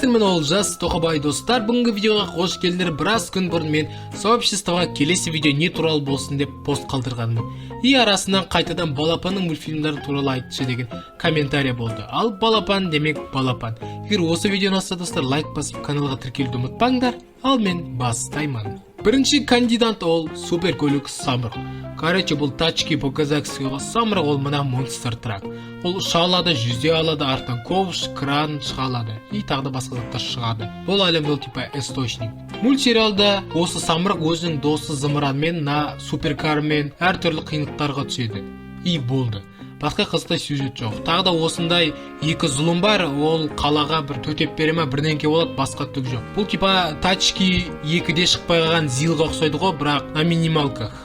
Саламатсыздар, мен Олжас Тоқабай достар. Бүгінгі видеоға қош келдіңдер. Біраз күн бұрын мен сообществоға келесі видео не туралы болсын деп пост қалдырғанмын. И арасынан қайтадан Балапанның мультфильмдері туралы айтшы деген комментарий болды. Ал Балапан демек Балапан. Егер осы видеоны ұнаса достар, лайк басып каналға тіркелуді ұмытпаңдар. Ал мен бастаймын. Бірінші кандидат ол суперкөлік самұрық. Короче, бұл тачки по казахского самұрық, ол мына монстр трак. Ол ұша алады, жүзе алады, артынан ковш, кран шыға алады. И тағы да басқа заттар шығады. Бұл әлемде ол типа источник. Мультсериалда осы самұрық өзінің досы зымыранмен, суперкармен әртүрлі қиындықтарға түседі. И болды. Басқа қызықтай сюжет жоқ. Тағы да осындай екі зұлым бар, ол қалаға бір төтеп бере ме бірдеңке болады, басқа түк жоқ. Бұл типа тачки 2-де шықпай қалған зилға ұқсайды ғой, бірақ на минималках.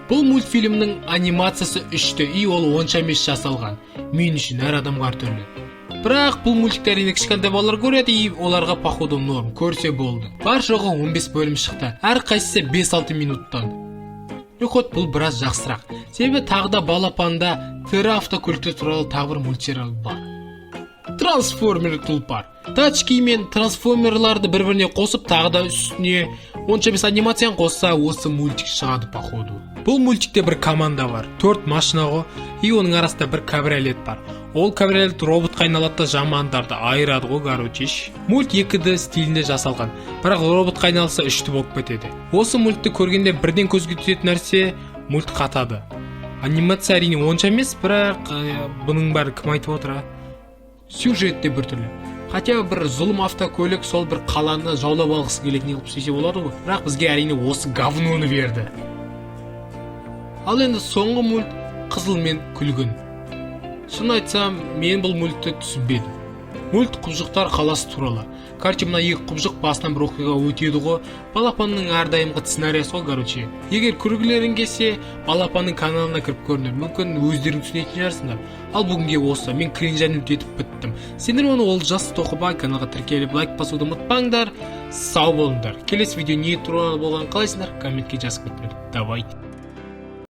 Бұл мультфильмнің анимациясы 3-те, и ол онша емес жасалған. Мен үшін әр адамға әртүрлі. Бірақ бұл мультикті әрине кішкентай балалар көреді, и оларға походу норм, көрсе болды. Бар жоғы 15 бөлім шықты. Әр қайсысы 5-6 минуттан. Ход бұл біраз жақсырақ. Себебі тағы да Балапанда тірі автокөліктер туралы тағы бір мультсериал бар. Трансформер тұлпар. Тачки мен трансформерларды бір-біріне қосып, тағы да үстіне онша емес анимацияны қосса, осы мультик шығады походу. Бұл мультикте бір команда бар. 4 машина ғой, и оның арасында бір кабриолет бар. Ол кабриолет роботқа айналады да жамандарды айырады ғой, короче. Мульт 2D стилінде жасалған. Бірақ роботқа айналса 3D болып кетеді. Осы мультты көргенде бірден көзге түсетін нәрсе мульт қатады. Анимация әрине онша емес, бірақ бұның бәрі кім айтып отыр? Сюжетте біртүрлі. Хотя бір зұлым автокөлік сол бір қаланы жаулап алғысы келетін қылып істесе болады ғой. Бірақ бізге әрине осы говноны берді. Ал енді соңғы мульт қызыл мен күлгін. Шын айтсам, мен бұл мультты түсінбедім. Мульт құбжықтар қаласы туралы. Короче, мына екі құбжық басынан бір оқиға өтеді ғой. Балапанның әрдайымғы сценариясы ғой, короче. Егер көргілерің келсе, Балапанның каналына кіріп көріңдер. Мүмкін өздерің түсінетін шығарсыңдар. Ал бүгінге осы, мен кринжаны өтетіп біттім. Сендер оны Олжас Тоқабай каналға тіркеліп лайк басуды ұмытпаңдар. Сау болыңдар. Келесі видео не туралы болғанын қалайсыңдар? Комментке жазып кетіңдер. Давайте.